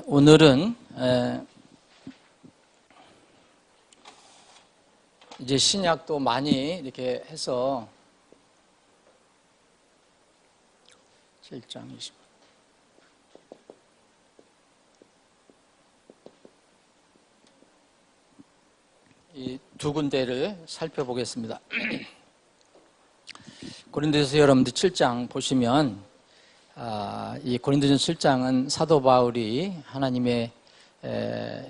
오늘은 이제 신약도 많이 이렇게 해서 7장 20. 이 두 군데를 살펴보겠습니다. 고린도전서 여러분들 7장 보시면 이 고린도전서 7장은 사도 바울이 하나님의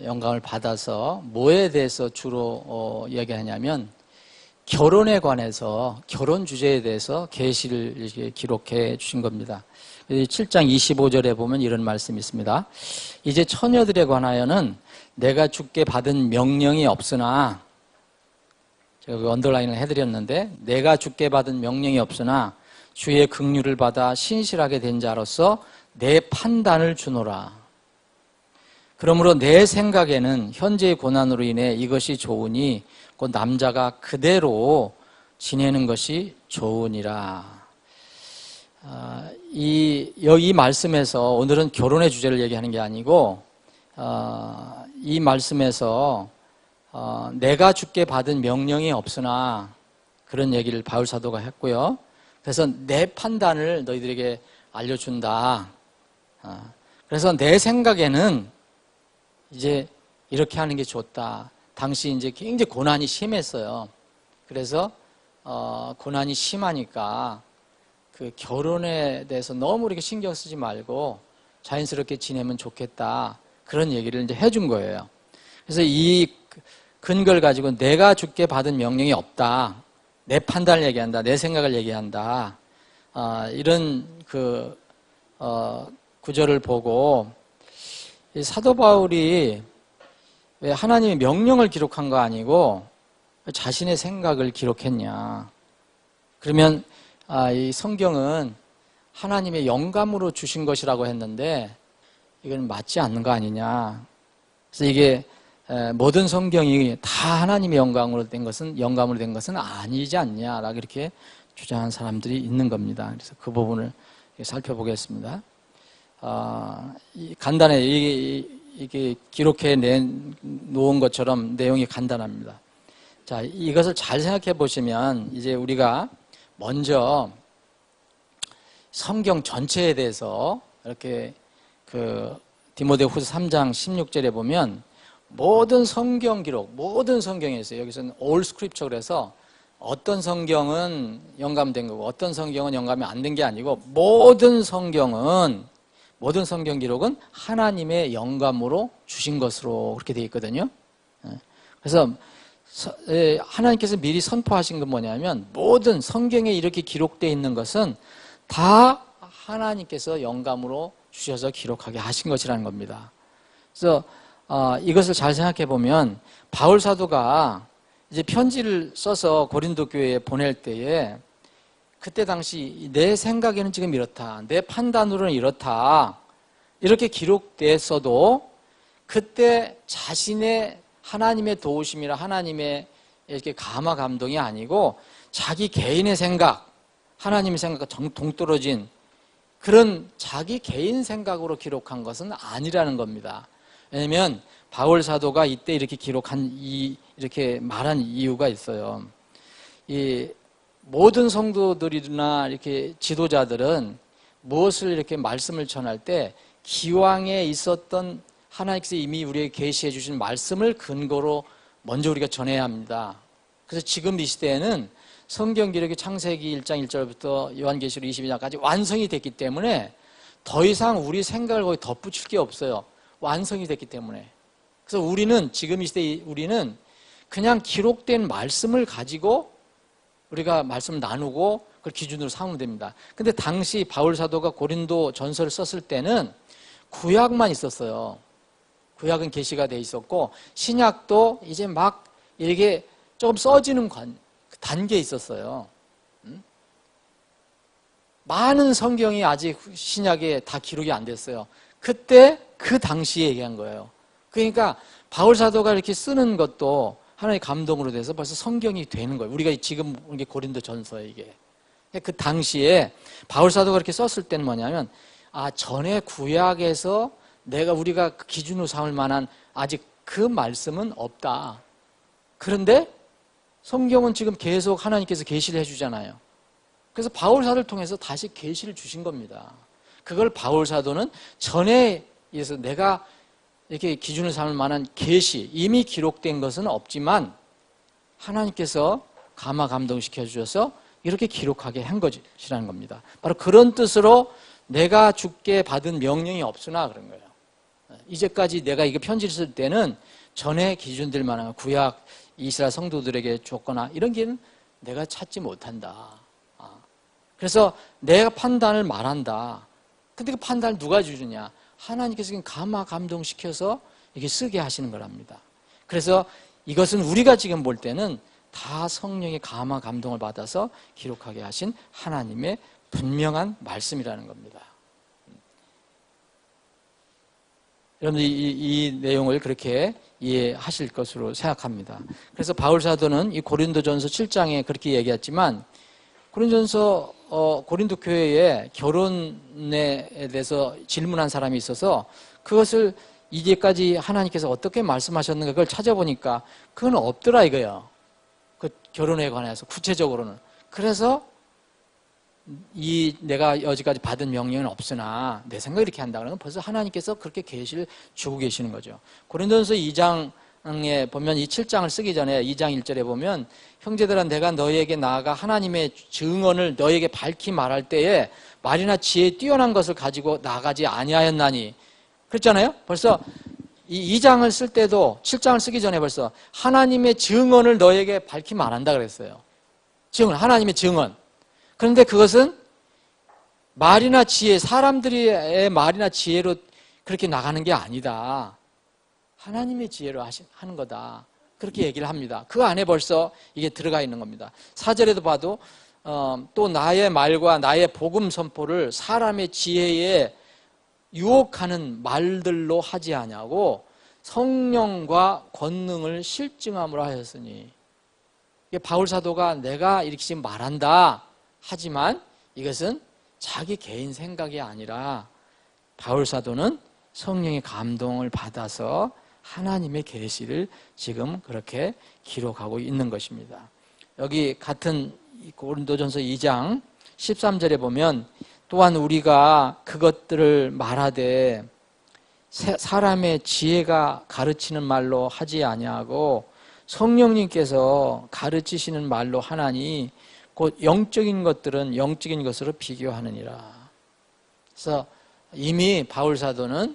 영감을 받아서 뭐에 대해서 주로 이야기하냐면 결혼에 관해서 결혼 주제에 대해서 계시를 이렇게 기록해 주신 겁니다. 7장 25절에 보면 이런 말씀이 있습니다. 이제 처녀들에 관하여는 내가 주께 받은 명령이 없으나, 제가 언더라인을 해드렸는데, 내가 주께 받은 명령이 없으나 주의 긍휼을 받아 신실하게 된 자로서 내 판단을 주노라. 그러므로 내 생각에는 현재의 고난으로 인해 이것이 좋으니 곧 남자가 그대로 지내는 것이 좋으니라. 이 말씀에서 오늘은 결혼의 주제를 얘기하는 게 아니고 이 말씀에서 내가 주께 받은 명령이 없으나 그런 얘기를 바울 사도가 했고요. 그래서 내 판단을 너희들에게 알려준다. 그래서 내 생각에는 이제 이렇게 하는 게 좋다. 당시 이제 굉장히 고난이 심했어요. 그래서 고난이 심하니까 그 결혼에 대해서 너무 이렇게 신경 쓰지 말고 자연스럽게 지내면 좋겠다. 그런 얘기를 이제 해준 거예요. 그래서 이 근거를 가지고 내가 주께 받은 명령이 없다. 내 판단을 얘기한다. 내 생각을 얘기한다. 이런 구절을 보고 사도 바울이 왜 하나님의 명령을 기록한 거 아니고 자신의 생각을 기록했냐. 그러면 이 성경은 하나님의 영감으로 주신 것이라고 했는데 이건 맞지 않는 거 아니냐. 그래서 이게 모든 성경이 다 하나님의 영감으로 된 것은 아니지 않냐라고 이렇게 주장한 사람들이 있는 겁니다. 그래서 그 부분을 살펴보겠습니다. 간단해. 이게 기록해 놓은 것처럼 내용이 간단합니다. 자, 이것을 잘 생각해 보시면 이제 우리가 먼저 성경 전체에 대해서 이렇게 디모데후서 3장 16절에 보면 모든 성경 기록, 모든 성경에서 여기서는 all scripture 그래서 어떤 성경은 영감된 거고 어떤 성경은 영감이 안 된 게 아니고 모든 성경 기록은 하나님의 영감으로 주신 것으로 그렇게 되어 있거든요. 그래서 하나님께서 미리 선포하신 건 뭐냐면 모든 성경에 이렇게 기록되어 있는 것은 다 하나님께서 영감으로 주셔서 기록하게 하신 것이라는 겁니다. 그래서 이것을 잘 생각해 보면 바울 사도가 이제 편지를 써서 고린도 교회에 보낼 때에 그때 당시 내 생각에는 지금 이렇다. 내 판단으로는 이렇다. 이렇게 기록됐어도 그때 자신의 하나님의 도우심이라 하나님의 이렇게 감화 감동이 아니고 자기 개인의 생각, 하나님의 생각과 동떨어진 그런 자기 개인 생각으로 기록한 것은 아니라는 겁니다. 왜냐하면 바울 사도가 이때 이렇게 이렇게 말한 이유가 있어요. 이 모든 성도들이나 이렇게 지도자들은 무엇을 이렇게 말씀을 전할 때 기왕에 있었던 하나님께서 이미 우리에게 계시해 주신 말씀을 근거로 먼저 우리가 전해야 합니다. 그래서 지금 이 시대에는 성경 기록이 창세기 1장 1절부터 요한계시록 22장까지 완성이 됐기 때문에 더 이상 우리 생각을 거기 덧붙일 게 없어요. 완성이 됐기 때문에. 그래서 지금 이 시대에 우리는 그냥 기록된 말씀을 가지고 우리가 말씀을 나누고 그걸 기준으로 삼으면 됩니다. 근데 당시 바울 사도가 고린도 전서를 썼을 때는 구약만 있었어요. 구약은 계시가 돼 있었고 신약도 이제 막 이렇게 조금 써지는 단계에 있었어요. 많은 성경이 아직 신약에 다 기록이 안 됐어요. 그때 그 당시에 얘기한 거예요. 그러니까 바울 사도가 이렇게 쓰는 것도 하나님의 감동으로 돼서 벌써 성경이 되는 거예요. 우리가 지금 이게 고린도 전서에 이게. 그 당시에 바울 사도가 이렇게 썼을 때는 뭐냐면 전에 구약에서 우리가 그 기준으로 삼을 만한 아직 그 말씀은 없다. 그런데 성경은 지금 계속 하나님께서 계시를 해주잖아요. 그래서 바울 사도를 통해서 다시 계시를 주신 겁니다. 그걸 바울 사도는 전에 의해서 내가 이렇게 기준을 삼을 만한 계시, 이미 기록된 것은 없지만 하나님께서 감화 감동시켜 주셔서 이렇게 기록하게 한 것이라는 겁니다. 바로 그런 뜻으로 내가 주께 받은 명령이 없으나 그런 거예요. 이제까지 내가 이거 편지를 쓸 때는 전에 기준들 만한 구약 이스라엘 성도들에게 줬거나 이런 길은 내가 찾지 못한다. 그래서 내가 판단을 말한다. 근데 그 판단을 누가 주느냐? 하나님께서 감화 감동시켜서 이렇게 쓰게 하시는 거랍니다. 그래서 이것은 우리가 지금 볼 때는 다 성령의 감화 감동을 받아서 기록하게 하신 하나님의 분명한 말씀이라는 겁니다. 여러분들 이 내용을 그렇게 이해하실 것으로 생각합니다. 그래서 바울 사도는 이 고린도전서 7장에 그렇게 얘기했지만 고린도 교회에 결혼에 대해서 질문한 사람이 있어서 그것을 이제까지 하나님께서 어떻게 말씀하셨는가 그걸 찾아보니까 그건 없더라 이거예요. 그 결혼에 관해서 구체적으로는. 그래서 내가 여지까지 받은 명령은 없으나 내 생각이 이렇게 한다 그러면 벌써 하나님께서 그렇게 계시를 주고 계시는 거죠. 고린도전서 2장에 보면 이 7장을 쓰기 전에 2장 1절에 보면 형제들아 내가 너희에게 나아가 하나님의 증언을 너희에게 밝히 말할 때에 말이나 지혜에 뛰어난 것을 가지고 나가지 아니하였나니 그랬잖아요. 벌써 이 2장을 쓸 때도 7장을 쓰기 전에 벌써 하나님의 증언을 너희에게 밝히 말한다 그랬어요. 하나님의 증언. 그런데 그것은 말이나 지혜, 사람들의 말이나 지혜로 그렇게 나가는 게 아니다. 하나님의 지혜로 하는 거다. 그렇게 얘기를 합니다. 그 안에 벌써 이게 들어가 있는 겁니다. 4절에도 봐도 또 나의 말과 나의 복음 선포를 사람의 지혜에 유혹하는 말들로 하지 아니하고 성령과 권능을 실증함으로 하였으니 바울 사도가 내가 이렇게 지금 말한다 하지만 이것은 자기 개인 생각이 아니라 바울 사도는 성령의 감동을 받아서 하나님의 계시를 지금 그렇게 기록하고 있는 것입니다. 여기 같은 고린도전서 2장 13절에 보면 또한 우리가 그것들을 말하되 사람의 지혜가 가르치는 말로 하지 아니하고 성령님께서 가르치시는 말로 하나니 곧 영적인 것들은 영적인 것으로 비교하느니라. 그래서 이미 바울 사도는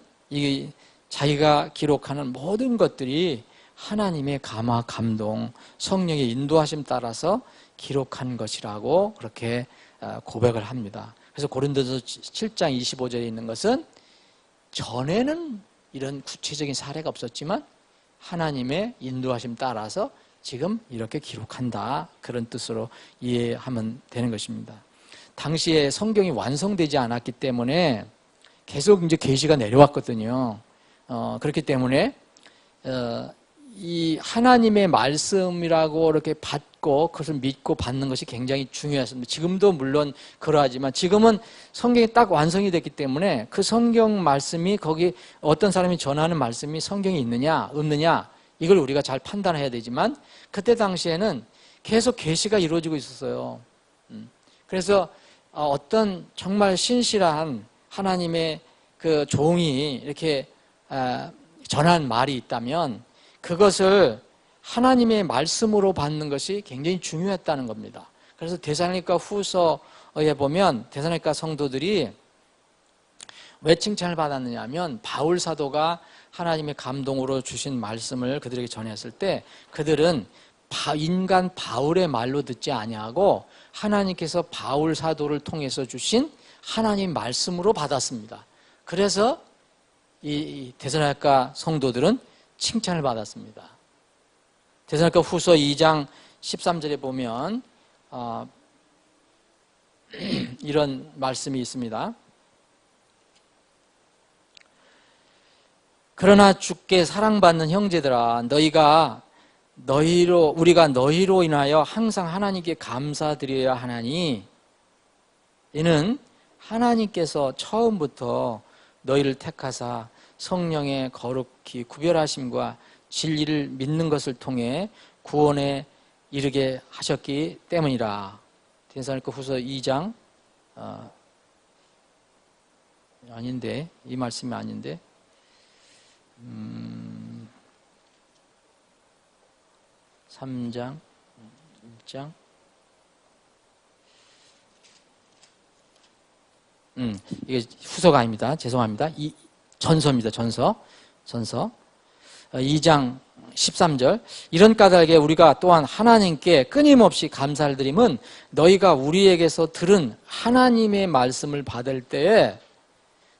자기가 기록하는 모든 것들이 하나님의 감화 감동, 성령의 인도하심 따라서 기록한 것이라고 그렇게 고백을 합니다. 그래서 고린도서 7장 25절에 있는 것은 전에는 이런 구체적인 사례가 없었지만 하나님의 인도하심 따라서 지금 이렇게 기록한다. 그런 뜻으로 이해하면 되는 것입니다. 당시에 성경이 완성되지 않았기 때문에 계속 이제 계시가 내려왔거든요. 그렇기 때문에 이 하나님의 말씀이라고 이렇게 받고 그것을 믿고 받는 것이 굉장히 중요했습니다. 지금도 물론 그러하지만 지금은 성경이 딱 완성이 됐기 때문에 그 성경 말씀이 거기 어떤 사람이 전하는 말씀이 성경에 있느냐 없느냐 이걸 우리가 잘 판단해야 되지만 그때 당시에는 계속 계시가 이루어지고 있었어요. 그래서 어떤 정말 신실한 하나님의 그 종이 이렇게 전한 말이 있다면 그것을 하나님의 말씀으로 받는 것이 굉장히 중요했다는 겁니다. 그래서 데살로니가 후서에 보면 데살로니가 성도들이 왜 칭찬을 받았느냐 하면 바울 사도가 하나님의 감동으로 주신 말씀을 그들에게 전했을 때 그들은 인간 바울의 말로 듣지 아니하고 하나님께서 바울 사도를 통해서 주신 하나님 말씀으로 받았습니다. 그래서 이 데살로니가 성도들은 칭찬을 받았습니다. 데살로니가 후서 2장 13절에 보면 이런 말씀이 있습니다. 그러나 주께 사랑받는 형제들아 우리가 너희로 인하여 항상 하나님께 감사드려야 하나니 이는 하나님께서 처음부터 너희를 택하사 성령의 거룩히 구별하심과 진리를 믿는 것을 통해 구원에 이르게 하셨기 때문이라. 데살로니가 후서 2장 아닌데 이 말씀이 아닌데 3장 1장 이게 후서가 아닙니다. 죄송합니다. 전서입니다. 전서 2장 13절 이런 까닭에 우리가 또한 하나님께 끊임없이 감사를 드림은 너희가 우리에게서 들은 하나님의 말씀을 받을 때에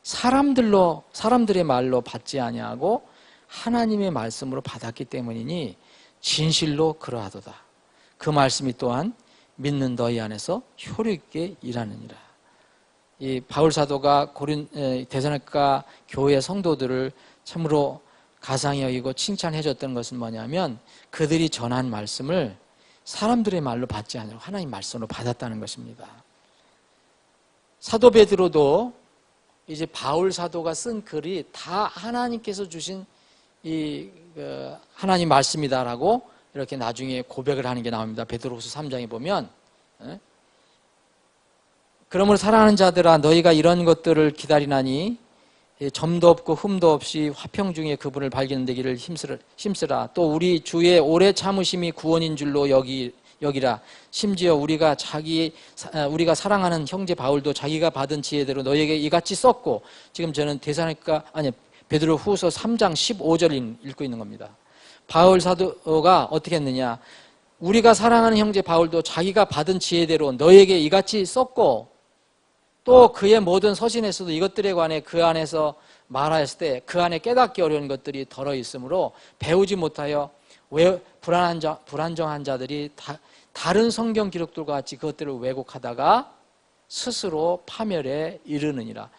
사람들의 말로 받지 아니하고 하나님의 말씀으로 받았기 때문이니 진실로 그러하도다. 그 말씀이 또한 믿는 너희 안에서 효력 있게 일하느니라. 이 바울 사도가 데살로니가 교회 성도들을 참으로 가상히 여기고 칭찬해 줬던 것은 뭐냐면 그들이 전한 말씀을 사람들의 말로 받지 않고 하나님 말씀으로 받았다는 것입니다. 사도 베드로도 이제 바울 사도가 쓴 글이 다 하나님께서 주신 하나님 말씀이다라고 이렇게 나중에 고백을 하는 게 나옵니다. 베드로후서 3장에 보면 그러므로 사랑하는 자들아 너희가 이런 것들을 기다리나니 점도 없고 흠도 없이 화평 중에 그분을 발견되기를 힘쓰라. 또 우리 주의 오래 참으심이 구원인 줄로 여기라. 심지어 우리가 사랑하는 형제 바울도 자기가 받은 지혜대로 너희에게 이같이 썼고, 지금 저는 베드로 후서 3장 15절 읽고 있는 겁니다. 바울 사도가 어떻게 했느냐? 우리가 사랑하는 형제 바울도 자기가 받은 지혜대로 너희에게 이같이 썼고, 또 그의 모든 서신에서도 이것들에 관해 그 안에서 말하였을 때 그 안에 깨닫기 어려운 것들이 덜어 있으므로 배우지 못하여 불안정한 자들이 다른 성경 기록들과 같이 그것들을 왜곡하다가 스스로 파멸에 이르느니라.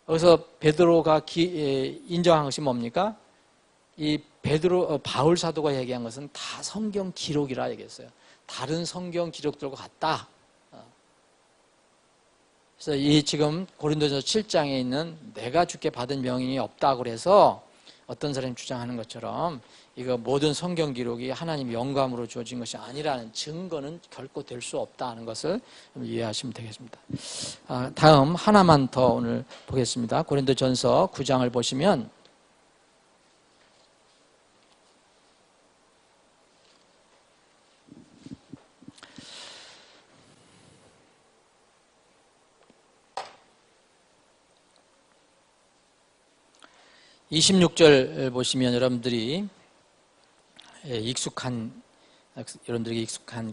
여기서 베드로가 인정한 것이 뭡니까? 이 바울 사도가 얘기한 것은 다 성경 기록이라 얘기했어요. 다른 성경 기록들과 같다. 그래서 이 지금 고린도전서 7장에 있는 내가 주께 받은 명령이 없다고 그래서 어떤 사람이 주장하는 것처럼 이거 모든 성경 기록이 하나님 영감으로 주어진 것이 아니라는 증거는 결코 될 수 없다는 것을 이해하시면 되겠습니다. 다음 하나만 더 오늘 보겠습니다. 고린도전서 9장을 보시면 26절 보시면 여러분들에게 익숙한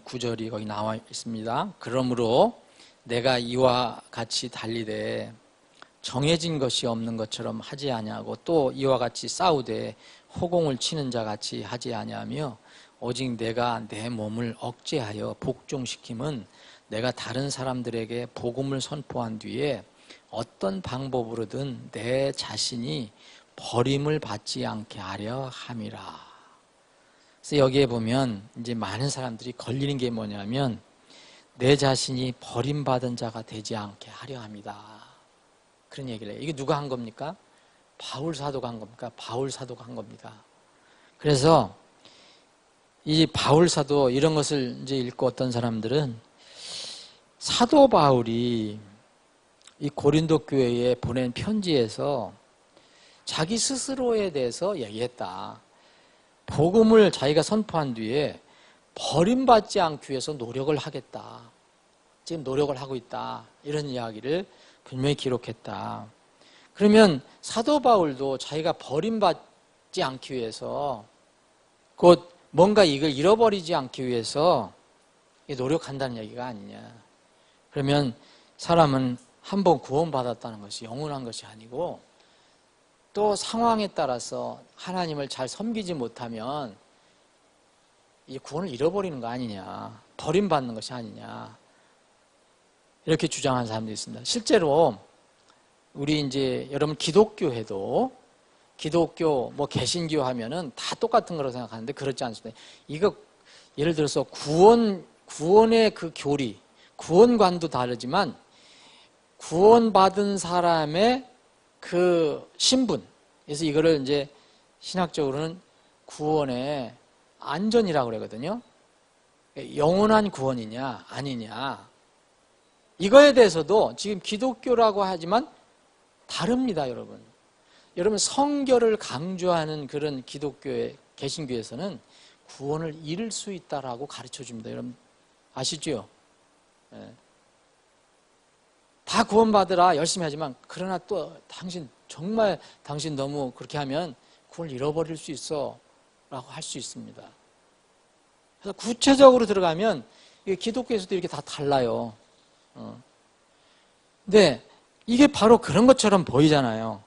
구절이 거기 나와 있습니다. 그러므로 내가 이와 같이 달리되 정해진 것이 없는 것처럼 하지 아니하고 또 이와 같이 싸우되 호공을 치는 자 같이 하지 아니하며 오직 내가 내 몸을 억제하여 복종시킴은 내가 다른 사람들에게 복음을 선포한 뒤에 어떤 방법으로든 내 자신이 버림을 받지 않게 하려 함이라. 그래서 여기에 보면 이제 많은 사람들이 걸리는 게 뭐냐면 내 자신이 버림받은 자가 되지 않게 하려 합니다. 그런 얘기를 해요. 이게 누가 한 겁니까? 바울 사도가 한 겁니까? 바울 사도가 한 겁니다. 그래서 이 바울 사도 이런 것을 이제 읽고 어떤 사람들은 사도 바울이 이 고린도 교회에 보낸 편지에서 자기 스스로에 대해서 얘기했다. 복음을 자기가 선포한 뒤에 버림받지 않기 위해서 노력을 하겠다. 지금 노력을 하고 있다. 이런 이야기를 분명히 기록했다. 그러면 사도 바울도 자기가 버림받지 않기 위해서 곧 뭔가 이걸 잃어버리지 않기 위해서 노력한다는 얘기가 아니냐. 그러면 사람은 한번 구원받았다는 것이 영원한 것이 아니고 또 상황에 따라서 하나님을 잘 섬기지 못하면 이 구원을 잃어버리는 거 아니냐, 버림받는 것이 아니냐, 이렇게 주장하는 사람들이 있습니다. 실제로 우리 이제 여러분 기독교회도 기독교 뭐 개신교 하면은 다 똑같은 거라고 생각하는데 그렇지 않습니다. 이거 예를 들어서 구원의 그 교리, 구원관도 다르지만 구원받은 사람의 그 신분, 그래서 이거를 이제 신학적으로는 구원의 안전이라고 그러거든요. 영원한 구원이냐 아니냐, 이거에 대해서도 지금 기독교라고 하지만 다릅니다. 여러분 성결을 강조하는 그런 기독교의 개신교에서는 구원을 잃을 수 있다라고 가르쳐 줍니다. 여러분 아시죠? 예. 다 구원받으라 열심히 하지만 그러나 또 정말 당신 너무 그렇게 하면 구원을 잃어버릴 수 있어 라고 할 수 있습니다. 그래서 구체적으로 들어가면 기독교에서도 이렇게 다 달라요. 근데 이게 바로 그런 것처럼 보이잖아요.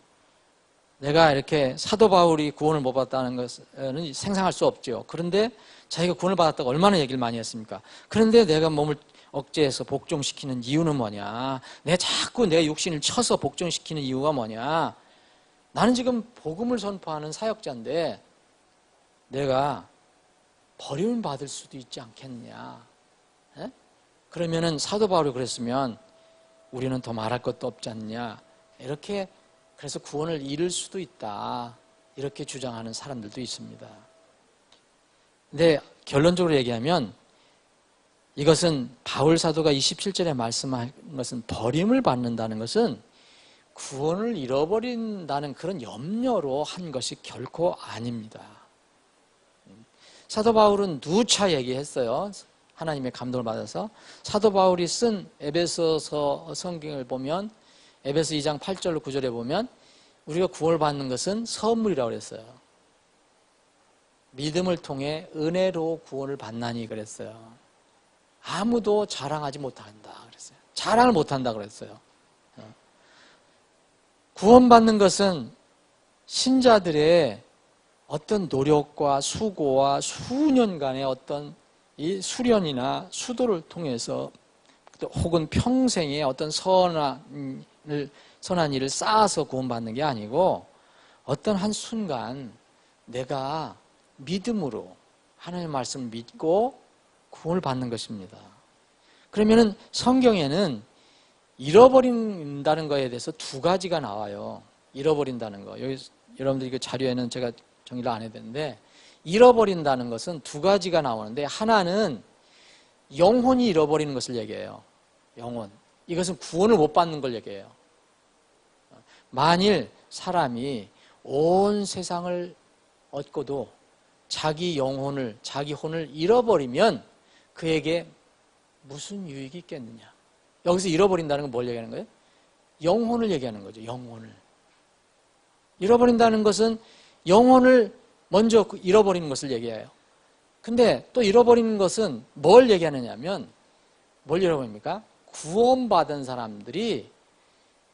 내가 이렇게 사도 바울이 구원을 못 받았다는 것은 생각할 수 없죠. 그런데 자기가 구원을 받았다고 얼마나 얘기를 많이 했습니까? 그런데 내가 몸을 억제해서 복종시키는 이유는 뭐냐? 내가 자꾸 내 육신을 쳐서 복종시키는 이유가 뭐냐? 나는 지금 복음을 선포하는 사역자인데 내가 버림을 받을 수도 있지 않겠냐? 에? 그러면은 사도 바울이 그랬으면 우리는 더 말할 것도 없지 않냐? 이렇게 그래서 구원을 잃을 수도 있다. 이렇게 주장하는 사람들도 있습니다. 근데 결론적으로 얘기하면 이것은 바울 사도가 27절에 말씀한 것은 버림을 받는다는 것은 구원을 잃어버린다는 그런 염려로 한 것이 결코 아닙니다. 사도 바울은 누차 얘기했어요. 하나님의 감동을 받아서. 사도 바울이 쓴 에베소서 성경을 보면 에베소 2장 8절로 9절에 보면 우리가 구원을 받는 것은 선물이라고 그랬어요. 믿음을 통해 은혜로 구원을 받나니 그랬어요. 아무도 자랑하지 못한다 그랬어요. 자랑을 못한다 그랬어요. 구원받는 것은 신자들의 어떤 노력과 수고와 수년간의 어떤 이 수련이나 수도를 통해서 혹은 평생의 어떤 선한 일을 쌓아서 구원받는 게 아니고 어떤 한 순간 내가 믿음으로 하나님의 말씀을 믿고 구원을 받는 것입니다. 그러면은 성경에는 잃어버린다는 거에 대해서 두 가지가 나와요. 잃어버린다는 거. 여기 여러분들 그 자료에는 제가 정리를 안 해야 되는데 잃어버린다는 것은 두 가지가 나오는데 하나는 영혼이 잃어버리는 것을 얘기해요. 영혼. 이것은 구원을 못 받는 걸 얘기해요. 만일 사람이 온 세상을 얻고도 자기 영혼을, 자기 혼을 잃어버리면 그에게 무슨 유익이 있겠느냐. 여기서 잃어버린다는 건 뭘 얘기하는 거예요? 영혼을 얘기하는 거죠. 영혼을. 잃어버린다는 것은 영혼을 먼저 잃어버리는 것을 얘기해요. 근데 또 잃어버리는 것은 뭘 얘기하느냐면 뭘 잃어버립니까? 구원받은 사람들이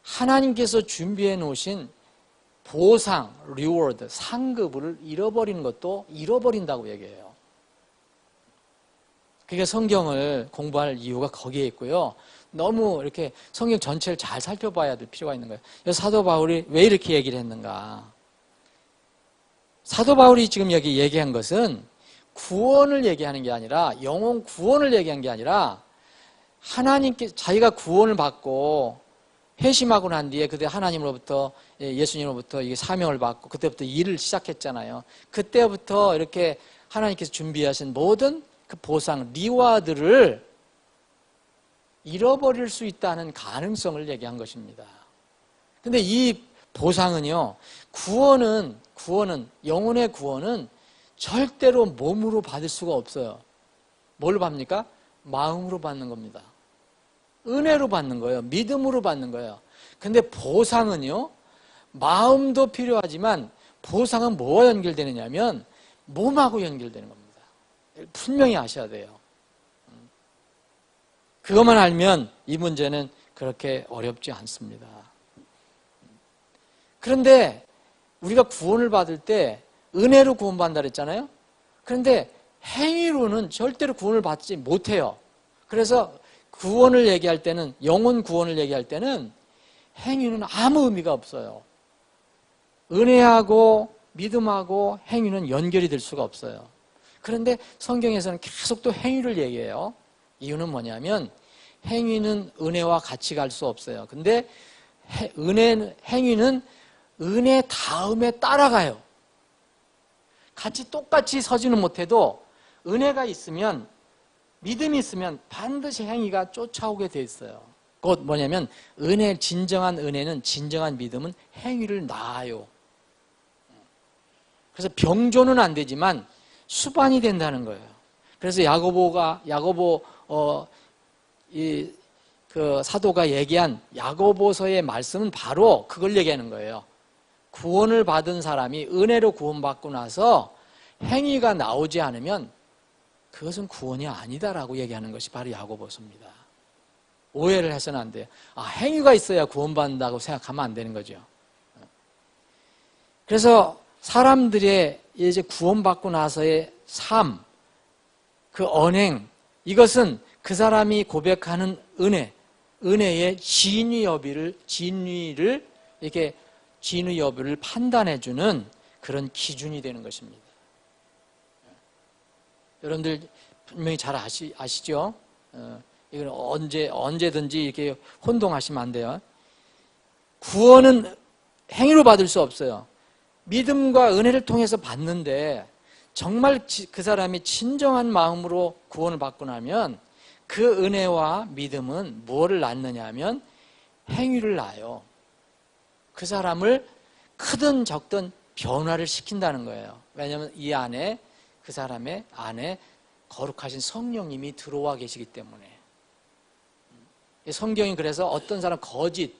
하나님께서 준비해 놓으신 보상, 리워드, 상급을 잃어버리는 것도 잃어버린다고 얘기해요. 그게 성경을 공부할 이유가 거기에 있고요. 너무 이렇게 성경 전체를 잘 살펴봐야 될 필요가 있는 거예요. 그래서 사도 바울이 왜 이렇게 얘기를 했는가? 사도 바울이 지금 여기 얘기한 것은 구원을 얘기하는 게 아니라 영혼 구원을 얘기한 게 아니라 하나님께 자기가 구원을 받고 회심하고 난 뒤에 그때 하나님으로부터 예수님으로부터 이게 사명을 받고 그때부터 일을 시작했잖아요. 그때부터 이렇게 하나님께서 준비하신 모든 그 보상, 리와드를 잃어버릴 수 있다는 가능성을 얘기한 것입니다. 근데 이 보상은요, 구원은 영혼의 구원은 절대로 몸으로 받을 수가 없어요. 뭘로 받습니까? 마음으로 받는 겁니다. 은혜로 받는 거예요. 믿음으로 받는 거예요. 근데 보상은요, 마음도 필요하지만 보상은 뭐와 연결되느냐면 몸하고 연결되는 겁니다. 분명히 아셔야 돼요. 그것만 알면 이 문제는 그렇게 어렵지 않습니다. 그런데 우리가 구원을 받을 때 은혜로 구원받는다 그랬잖아요. 그런데 행위로는 절대로 구원을 받지 못해요. 그래서 구원을 얘기할 때는, 영혼 구원을 얘기할 때는 행위는 아무 의미가 없어요. 은혜하고 믿음하고 행위는 연결이 될 수가 없어요. 그런데 성경에서는 계속 또 행위를 얘기해요. 이유는 뭐냐면 행위는 은혜와 같이 갈 수 없어요. 근데 행위는 은혜 다음에 따라가요. 같이 똑같이 서지는 못해도 은혜가 있으면, 믿음이 있으면 반드시 행위가 쫓아오게 돼 있어요. 곧 뭐냐면 진정한 은혜는, 진정한 믿음은 행위를 낳아요. 그래서 병조는 안 되지만 수반이 된다는 거예요. 그래서 야고보 그 사도가 얘기한 야고보서의 말씀은 바로 그걸 얘기하는 거예요. 구원을 받은 사람이 은혜로 구원받고 나서 행위가 나오지 않으면 그것은 구원이 아니다라고 얘기하는 것이 바로 야고보서입니다. 오해를 해서는 안 돼요. 행위가 있어야 구원받는다고 생각하면 안 되는 거죠. 그래서 사람들의 이제 구원받고 나서의 삶, 그 언행, 이것은 그 사람이 고백하는 은혜의 진위 여부를 판단해주는 그런 기준이 되는 것입니다. 여러분들 분명히 잘 아시죠? 이건 언제든지 이렇게 혼동하시면 안 돼요. 구원은 행위로 받을 수 없어요. 믿음과 은혜를 통해서 받는데, 정말 그 사람이 진정한 마음으로 구원을 받고 나면 그 은혜와 믿음은 무엇을 낳느냐 하면 행위를 낳아요. 그 사람을 크든 적든 변화를 시킨다는 거예요. 왜냐하면 이 안에, 그 사람의 안에 거룩하신 성령님이 들어와 계시기 때문에. 성경이 그래서 어떤 사람 거짓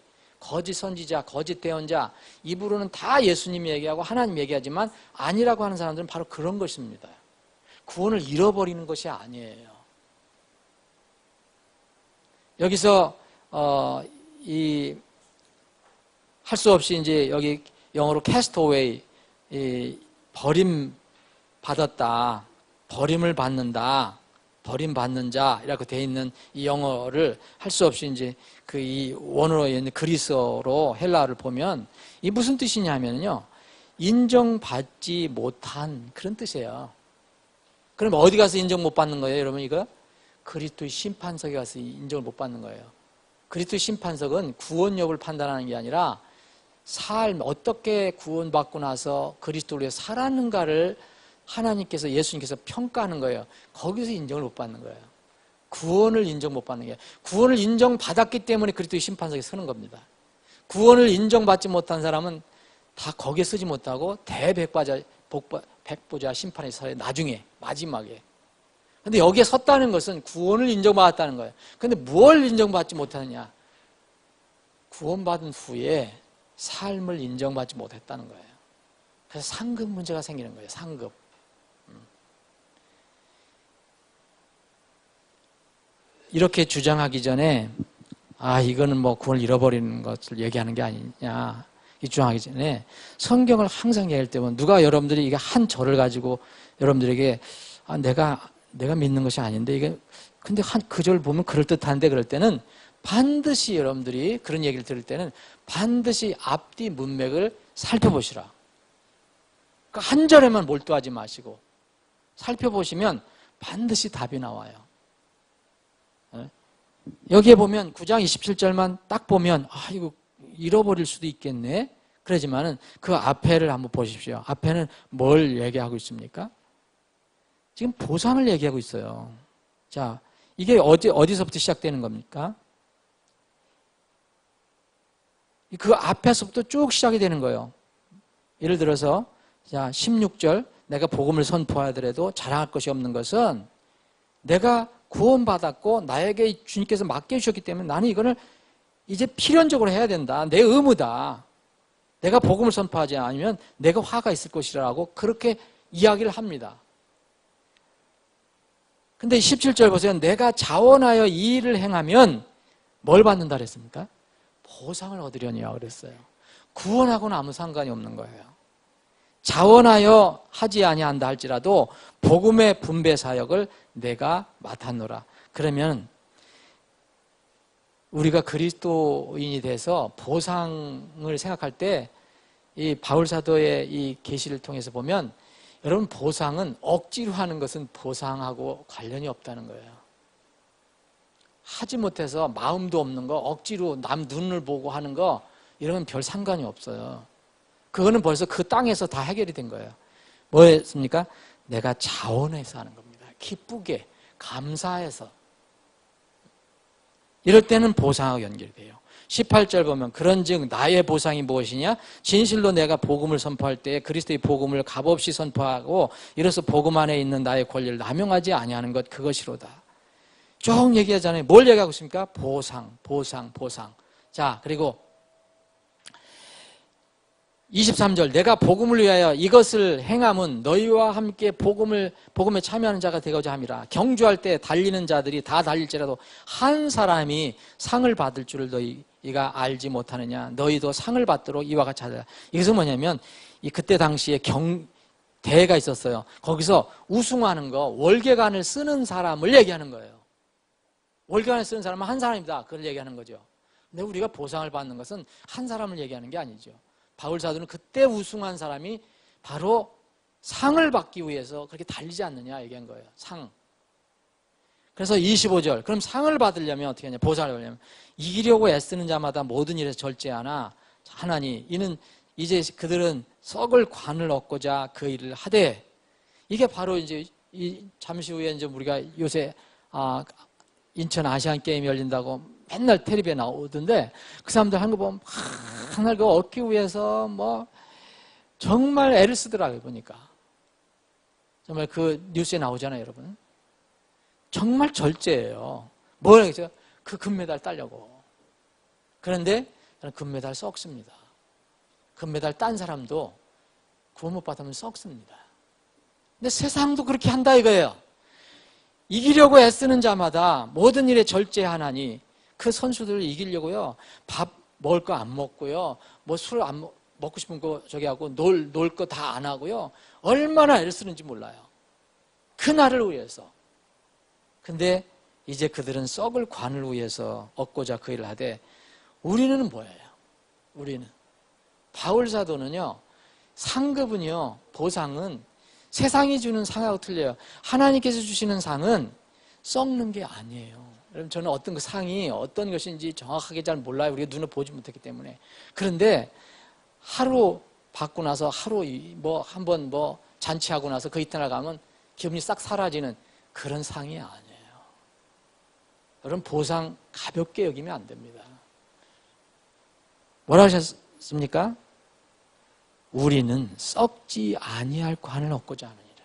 선지자, 거짓 대언자, 입으로는 다 예수님 얘기하고 하나님 얘기하지만 아니라고 하는 사람들은 바로 그런 것입니다. 구원을 잃어버리는 것이 아니에요. 여기서 할 수 없이 이제 여기 영어로 castaway, 버림 받았다, 버림을 받는다, 버림받는 자라고 되어 있는 이 영어를 할 수 없이 이제 이 원어로 있는 그리스어로 헬라어를 보면 이 무슨 뜻이냐면요, 인정받지 못한 그런 뜻이에요. 그럼 어디 가서 인정 못 받는 거예요, 여러분? 이거 그리스도의 심판석에 가서 인정을 못 받는 거예요. 그리스도의 심판석은 구원 여부를 판단하는 게 아니라 어떻게 구원받고 나서 그리스도를 위해 살았는가를 하나님께서, 예수님께서 평가하는 거예요. 거기서 인정을 못 받는 거예요. 구원을 인정 못 받는 게, 구원을 인정받았기 때문에 그리스도의 심판석에 서는 겁니다. 구원을 인정받지 못한 사람은 다 거기에 서지 못하고 백보자 심판에 서요. 나중에, 마지막에. 근데 여기에 섰다는 것은 구원을 인정받았다는 거예요. 근데 뭘 인정받지 못하느냐? 구원받은 후에 삶을 인정받지 못했다는 거예요. 그래서 상급 문제가 생기는 거예요. 상급. 이렇게 주장하기 전에 이거는 뭐 구원을 잃어버리는 것을 얘기하는 게 아니냐, 이 주장하기 전에 성경을 항상 얘기할 때 보면, 누가 여러분들이 이게 한 절을 가지고 여러분들에게 내가 믿는 것이 아닌데 이게 근데 그 절 보면 그럴듯한데, 그럴 때는 반드시 여러분들이 그런 얘기를 들을 때는 반드시 앞뒤 문맥을 살펴보시라. 그러니까 한 절에만 몰두하지 마시고 살펴보시면 반드시 답이 나와요. 여기에 보면 9장 27절만 딱 보면 이거 잃어버릴 수도 있겠네. 그러지만은 그 앞에를 한번 보십시오. 앞에는 뭘 얘기하고 있습니까? 지금 보상을 얘기하고 있어요. 자, 이게 어디서부터 시작되는 겁니까? 그 앞에서부터 쭉 시작이 되는 거예요. 예를 들어서 16절, 내가 복음을 선포하더라도 자랑할 것이 없는 것은, 내가 구원받았고 나에게 주님께서 맡겨주셨기 때문에 나는 이거를 이제 필연적으로 해야 된다. 내 의무다. 내가 복음을 선포하지 않으면 내가 화가 있을 것이라고 그렇게 이야기를 합니다. 근데 17절 보세요. 내가 자원하여 이 일을 행하면 뭘 받는다 그랬습니까? 보상을 얻으려니와 그랬어요. 구원하고는 아무 상관이 없는 거예요. 자원하여 하지 아니한다 할지라도 복음의 분배 사역을 내가 맡았노라. 그러면 우리가 그리스도인이 돼서 보상을 생각할 때 이 바울 사도의 이 계시를 통해서 보면, 여러분, 보상은 억지로 하는 것은 보상하고 관련이 없다는 거예요. 하지 못해서 마음도 없는 거, 억지로 남 눈을 보고 하는 거, 이런 건 별 상관이 없어요. 그거는 벌써 그 땅에서 다 해결이 된 거예요. 뭐였습니까? 내가 자원해서 하는 겁니다. 기쁘게, 감사해서. 이럴 때는 보상하고 연결돼요. 18절 보면 그런즉 나의 보상이 무엇이냐? 진실로 내가 복음을 선포할 때 그리스도의 복음을 값없이 선포하고 이로써 복음 안에 있는 나의 권리를 남용하지 아니하는 것 그것이로다. 쭉 얘기하잖아요. 뭘 얘기하고 있습니까? 보상. 자, 그리고 23절 내가 복음을 위하여 이것을 행함은 너희와 함께 복음에 참여하는 자가 되고자 함이라. 경주할 때 달리는 자들이 다 달릴지라도 한 사람이 상을 받을 줄을 너희가 알지 못하느냐. 너희도 상을 받도록 이와 같이 하라. 이것은 뭐냐면 그때 당시에 대회가 있었어요. 거기서 우승하는 거 월계관을 쓰는 사람을 얘기하는 거예요. 월계관을 쓰는 사람은 한 사람이다. 그걸 얘기하는 거죠. 근데 우리가 보상을 받는 것은 한 사람을 얘기하는 게 아니죠. 바울 사도는 그때 우승한 사람이 바로 상을 받기 위해서 그렇게 달리지 않느냐 얘기한 거예요. 상. 그래서 25절. 그럼 상을 받으려면 어떻게 하냐? 보상을 받으려면 이기려고 애쓰는 자마다 모든 일에서 절제하나 하나니 이는 이제 그들은 썩을 관을 얻고자 그 일을 하되 이게 바로 이제 잠시 후에 이제 우리가 요새 인천 아시안 게임이 열린다고 맨날 텔레비에 나오던데 그 사람들 하는 거 보면 맨날 그거 얻기 위해서 뭐 정말 애를 쓰더라고요. 보니까 정말 그 뉴스에 나오잖아요. 여러분 정말 절제예요. 뭐라 그러죠? 그 금메달 따려고. 그런데 금메달 썩습니다. 금메달 딴 사람도 구원 못 받으면 썩습니다. 근데 세상도 그렇게 한다 이거예요. 이기려고 애쓰는 자마다 모든 일에 절제하나니 그 선수들을 이기려고요. 밥 먹을 거 안 먹고요. 뭐 술 안 먹고 싶은 거 저기 하고 놀 거 다 안 하고요. 얼마나 애를 쓰는지 몰라요. 그 날을 위해서. 근데 이제 그들은 썩을 관을 위해서 얻고자 그 일을 하되 우리는 뭐예요? 우리는 바울 사도는요. 상급은요. 보상은 세상이 주는 상하고 틀려요. 하나님께서 주시는 상은 썩는 게 아니에요. 여러분 저는 어떤 그 상이 어떤 것인지 정확하게 잘 몰라요. 우리가 눈을 보지 못했기 때문에. 그런데 하루 받고 나서 하루 뭐 한번 뭐 잔치하고 나서 그 이튿날 가면 기분이 싹 사라지는 그런 상이 아니에요. 여러분 보상 가볍게 여기면 안 됩니다. 뭐라 하셨습니까? 우리는 썩지 아니할 관을 얻고자 하느니라.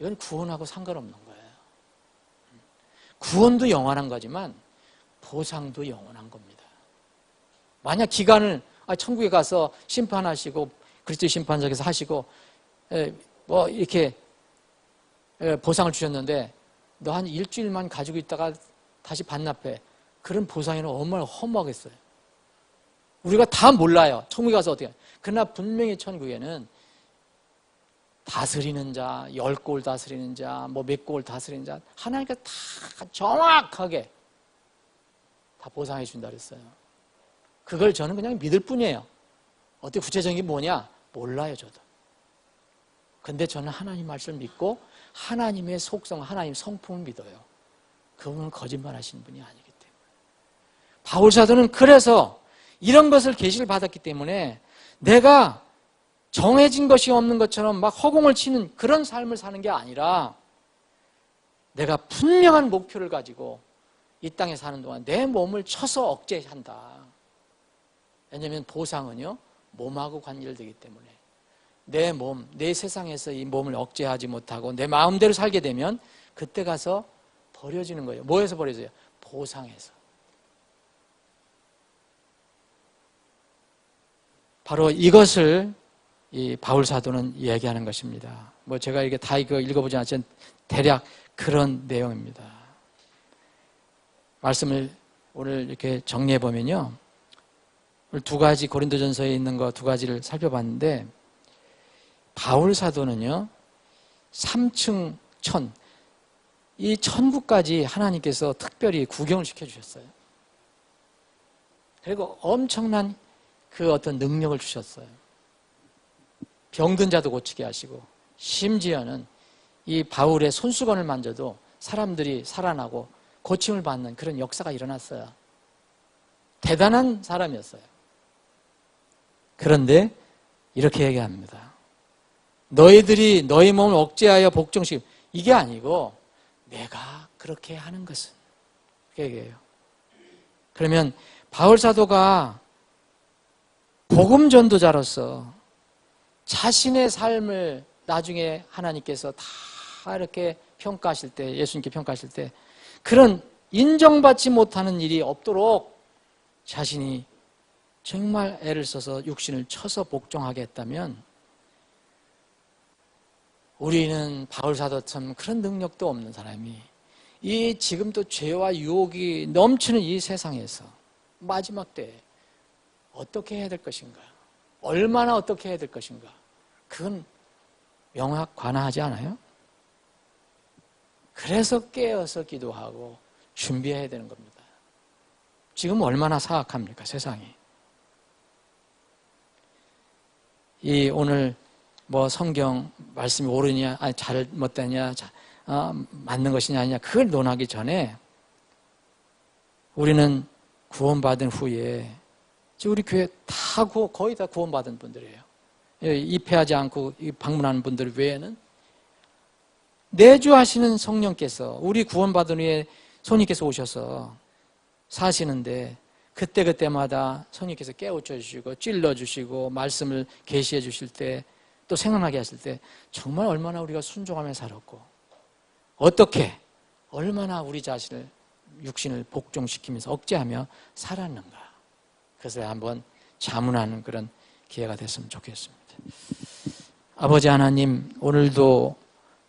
이건 구원하고 상관없는 거예요. 구원도 영원한 거지만 보상도 영원한 겁니다. 만약 기간을 천국에 가서 심판하시고 그리스도 심판석에서 하시고 뭐 이렇게 보상을 주셨는데 너 한 일주일만 가지고 있다가 다시 반납해. 그런 보상에는 얼마나 허무하겠어요. 우리가 다 몰라요. 천국에 가서 어떻게. 그러나 분명히 천국에는 다스리는 자, 10골 다스리는 자, 뭐 몇 골 다스리는 자, 하나님께서 다 정확하게 다 보상해 준다 그랬어요. 그걸 저는 그냥 믿을 뿐이에요. 어떻게 구체적인 게 뭐냐? 몰라요, 저도. 근데 저는 하나님 말씀을 믿고 하나님의 속성, 하나님 성품을 믿어요. 그분은 거짓말 하시는 분이 아니기 때문에. 바울 사도는 그래서 이런 것을 계시를 받았기 때문에 내가 정해진 것이 없는 것처럼 막 허공을 치는 그런 삶을 사는 게 아니라 내가 분명한 목표를 가지고 이 땅에 사는 동안 내 몸을 쳐서 억제한다. 왜냐하면 보상은요 몸하고 관계되기 때문에 내 몸, 내 세상에서 이 몸을 억제하지 못하고 내 마음대로 살게 되면 그때 가서 버려지는 거예요. 뭐에서 버려져요? 보상에서. 바로 이것을 이 바울 사도는 얘기하는 것입니다. 뭐 제가 이게 다 이거 읽어보지 않지만 대략 그런 내용입니다. 말씀을 오늘 이렇게 정리해 보면요, 오늘 두 가지 고린도전서에 있는 거 두 가지를 살펴봤는데 바울 사도는요 3층 천, 이 천국까지 하나님께서 특별히 구경을 시켜주셨어요. 그리고 엄청난 그 어떤 능력을 주셨어요. 병든 자도 고치게 하시고 심지어는 이 바울의 손수건을 만져도 사람들이 살아나고 고침을 받는 그런 역사가 일어났어요. 대단한 사람이었어요. 그런데 이렇게 얘기합니다. 너희들이 너희 몸을 억제하여 복종시키고, 이게 아니고 내가 그렇게 하는 것은, 그렇게 얘기해요. 그러면 바울 사도가 복음 전도자로서 자신의 삶을 나중에 하나님께서 다 이렇게 평가하실 때, 예수님께 평가하실 때 그런 인정받지 못하는 일이 없도록 자신이 정말 애를 써서 육신을 쳐서 복종하게 했다면, 우리는 바울 사도처럼 그런 능력도 없는 사람이 이 지금도 죄와 유혹이 넘치는 이 세상에서 마지막 때에 어떻게 해야 될 것인가, 얼마나 어떻게 해야 될 것인가, 그건 명확 관하하지 않아요? 그래서 깨어서 기도하고 준비해야 되는 겁니다. 지금 얼마나 사악합니까, 세상이. 이 오늘 뭐 성경 말씀이 옳으냐, 아니 잘못되냐, 맞는 것이냐 아니냐, 그걸 논하기 전에 우리는 구원받은 후에, 우리 교회 다 거의 다 구원받은 분들이에요. 입회하지 않고 방문하는 분들 외에는 내주하시는 성령께서, 우리 구원받은 후에 성령께서 오셔서 사시는데, 그때마다 성령께서 깨우쳐 주시고 찔러 주시고 말씀을 계시해 주실 때, 또 생각나게 하실 때 정말 얼마나 우리가 순종하며 살았고, 어떻게 얼마나 우리 자신을, 육신을 복종시키면서 억제하며 살았는가, 그것을 한번 자문하는 그런 기회가 됐으면 좋겠습니다. 아버지 하나님, 오늘도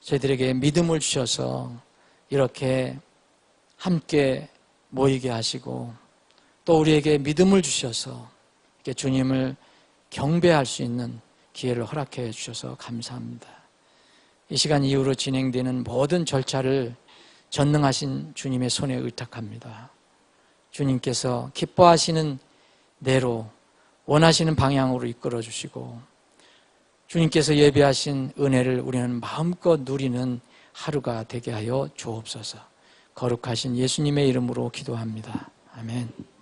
저희들에게 믿음을 주셔서 이렇게 함께 모이게 하시고, 또 우리에게 믿음을 주셔서 이렇게 주님을 경배할 수 있는 기회를 허락해 주셔서 감사합니다. 이 시간 이후로 진행되는 모든 절차를 전능하신 주님의 손에 의탁합니다. 주님께서 기뻐하시는 대로 원하시는 방향으로 이끌어 주시고, 주님께서 예비하신 은혜를 우리는 마음껏 누리는 하루가 되게 하여 주옵소서. 거룩하신 예수님의 이름으로 기도합니다. 아멘.